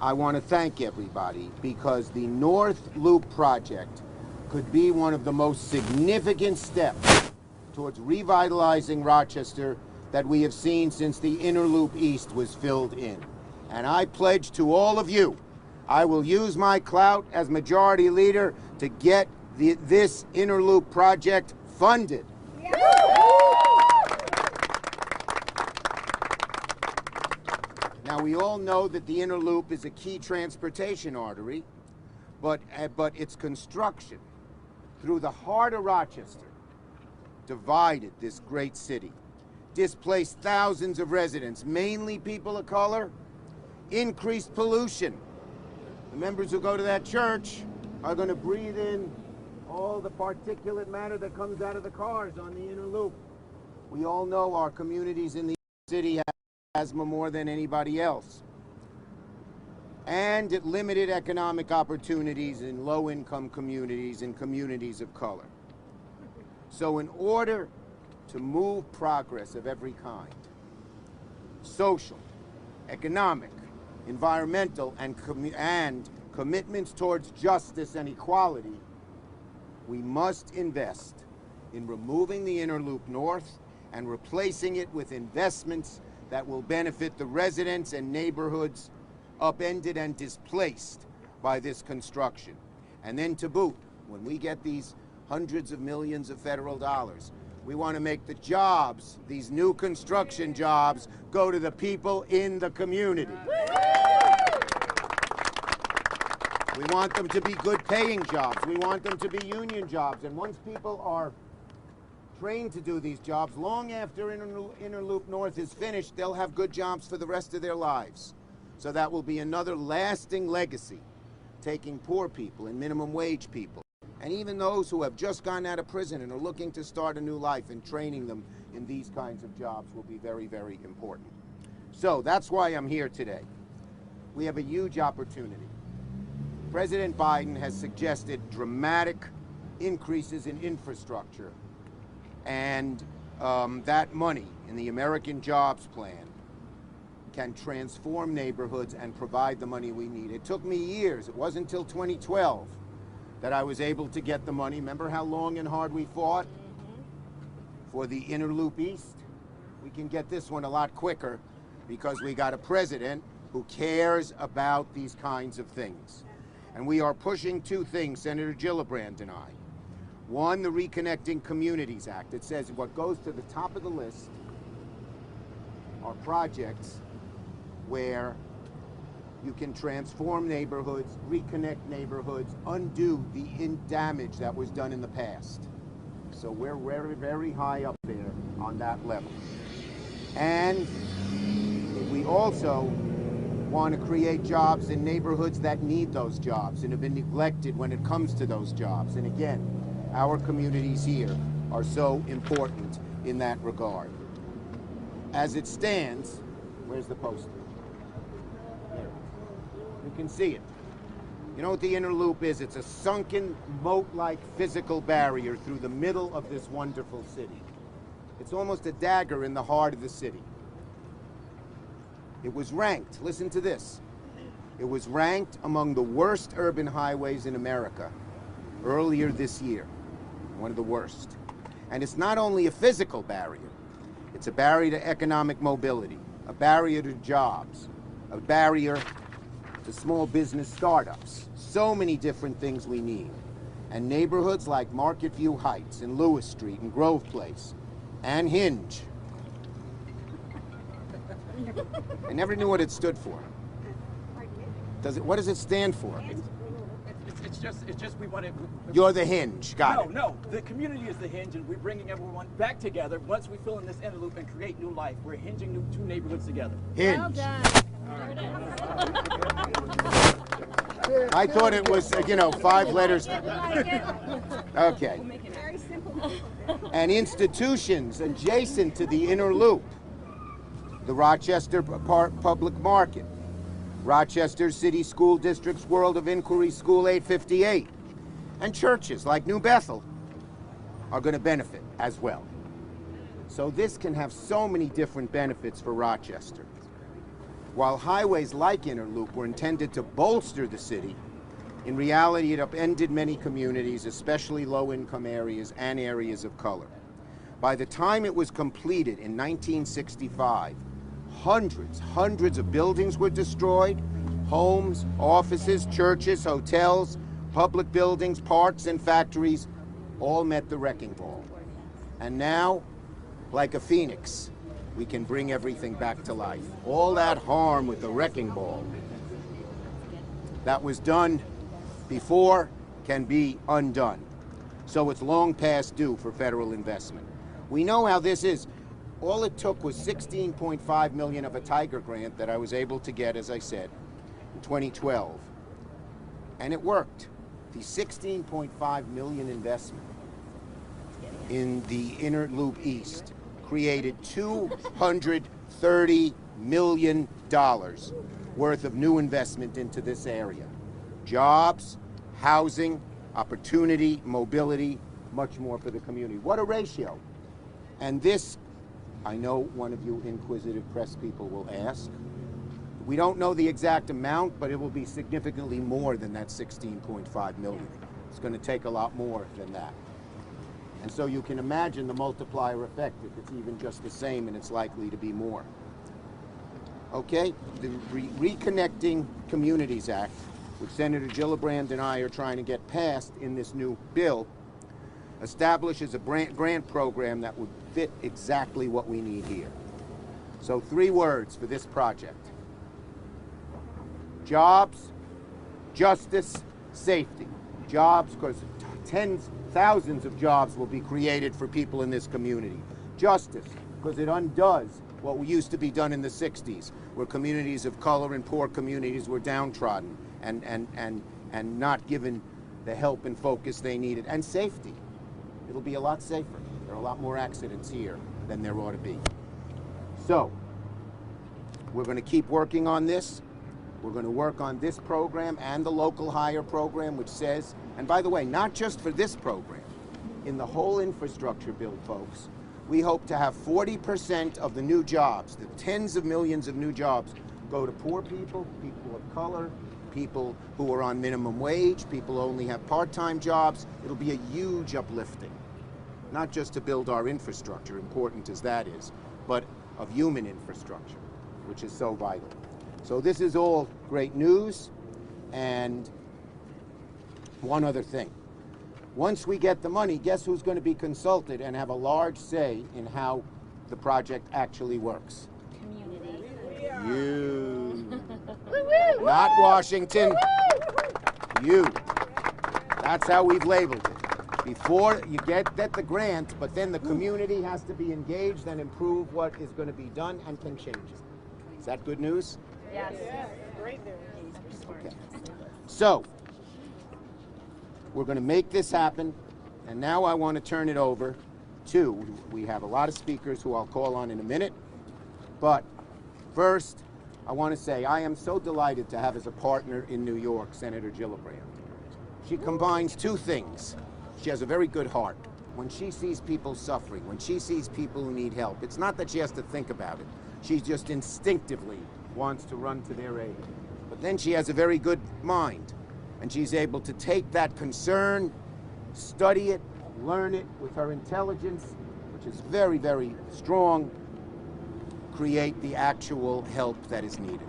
I want to thank everybody, because the North Loop project could be one of the most significant steps towards revitalizing Rochester that we have seen since the Inner Loop East was filled in. And I pledge to all of you, I will use my clout as majority leader to get this Inner Loop project funded. Now, we all know that the Inner Loop is a key transportation artery, but its construction through the heart of Rochester divided this great city, displaced thousands of residents, mainly people of color, increased pollution. The members who go to that church are going to breathe in all the particulate matter that comes out of the cars on the Inner Loop. We all know our communities in the city have asthma more than anybody else. And it limited economic opportunities in low-income communities and communities of color. So in order to move progress of every kind, social, economic, environmental, and commitments towards justice and equality, we must invest in removing the Inner Loop North and replacing it with investments that will benefit the residents and neighborhoods upended and displaced by this construction. And then to boot, when we get these hundreds of millions of federal dollars, we want to make the jobs, these new construction jobs, go to the people in the community. We want them to be good paying jobs. We want them to be union jobs. And once people are trained to do these jobs, long after Inner Loop North is finished, they'll have good jobs for the rest of their lives. So that will be another lasting legacy, taking poor people and minimum wage people, and even those who have just gotten out of prison and are looking to start a new life, and training them in these kinds of jobs will be very, very important. So that's why I'm here today. We have a huge opportunity. President Biden has suggested dramatic increases in infrastructure, and that money in the American Jobs Plan can transform neighborhoods and provide the money we need. It took me years. It wasn't until 2012 that I was able to get the money. Remember how long and hard we fought for the Inner Loop East? We can get this one a lot quicker because we got a president who cares about these kinds of things. And we are pushing two things, Senator Gillibrand and I. One, the Reconnecting Communities Act. It says what goes to the top of the list are projects where you can transform neighborhoods, reconnect neighborhoods, undo the damage that was done in the past. So we're very, very high up there on that level. And we also want to create jobs in neighborhoods that need those jobs and have been neglected when it comes to those jobs. And again, our communities here are so important in that regard. As it stands, where's the poster? There. You can see it. You know what the Inner Loop is? It's a sunken, moat-like physical barrier through the middle of this wonderful city. It's almost a dagger in the heart of the city. It was ranked, listen to this, it was ranked among the worst urban highways in America earlier this year, one of the worst. And it's not only a physical barrier, it's a barrier to economic mobility, a barrier to jobs, a barrier to small business startups, so many different things we need. And neighborhoods like Market View Heights and Lewis Street and Grove Place and Hinge. I never knew what it stood for. What does it stand for? It's just we want to. You're the hinge. Got it. No. The community is the hinge, and we're bringing everyone back together. Once we fill in this inner loop and create new life, we're hinging two neighborhoods together. Hinge. Well done. I thought it was, 5 letters. Okay. And institutions adjacent to the Inner Loop. The Rochester Public Market, Rochester City School District's World of Inquiry School 858, and churches like New Bethel are going to benefit as well. So this can have so many different benefits for Rochester. While highways like Interloop were intended to bolster the city, in reality it upended many communities, especially low-income areas and areas of color. By the time it was completed in 1965, hundreds of buildings were destroyed. Homes, offices, churches, hotels, public buildings, parks, and factories all met the wrecking ball. And now, like a phoenix, we can bring everything back to life. All that harm with the wrecking ball that was done before can be undone. So it's long past due for federal investment. We know how this is. All it took was $16.5 million of a Tiger grant that I was able to get, as I said, in 2012. And it worked. The $16.5 million investment in the Inner Loop East created $230 million worth of new investment into this area. Jobs, housing, opportunity, mobility, much more for the community. What a ratio. And this, I know one of you inquisitive press people will ask. We don't know the exact amount, but it will be significantly more than that 16.5 million. It's going to take a lot more than that. And so you can imagine the multiplier effect if it's even just the same, and it's likely to be more. Okay, the Reconnecting Communities Act, which Senator Gillibrand and I are trying to get passed in this new bill, establishes a grant program that would fit exactly what we need here. So 3 words for this project: jobs, justice, safety. Jobs, because thousands of jobs will be created for people in this community. Justice, because it undoes what used to be done in the 60s, where communities of color and poor communities were downtrodden and not given the help and focus they needed. And safety. It'll be a lot safer. There are a lot more accidents here than there ought to be. So, we're going to keep working on this. We're going to work on this program and the local hire program, which says, and by the way, not just for this program, in the whole infrastructure bill, folks, we hope to have 40% of the new jobs, the tens of millions of new jobs, go to poor people, people of color, people who are on minimum wage, people who only have part-time jobs. It'll be a huge uplifting, not just to build our infrastructure, important as that is, but of human infrastructure, which is so vital. So this is all great news. And one other thing. Once we get the money, guess who's going to be consulted and have a large say in how the project actually works? Community. You. Not Washington. You. That's how we've labeled it. Before you get the grant, but then the community has to be engaged and improve what is going to be done and can change it. Is that good news? Yes. Great news. Okay. So, we're going to make this happen, and now I want to turn it over to, we have a lot of speakers who I'll call on in a minute, but first, I want to say I am so delighted to have as a partner in New York, Senator Gillibrand. She combines 2 things. She has a very good heart. When she sees people suffering, when she sees people who need help, it's not that she has to think about it. She just instinctively wants to run to their aid. But then she has a very good mind, and she's able to take that concern, study it, learn it with her intelligence, which is very, very strong, create the actual help that is needed.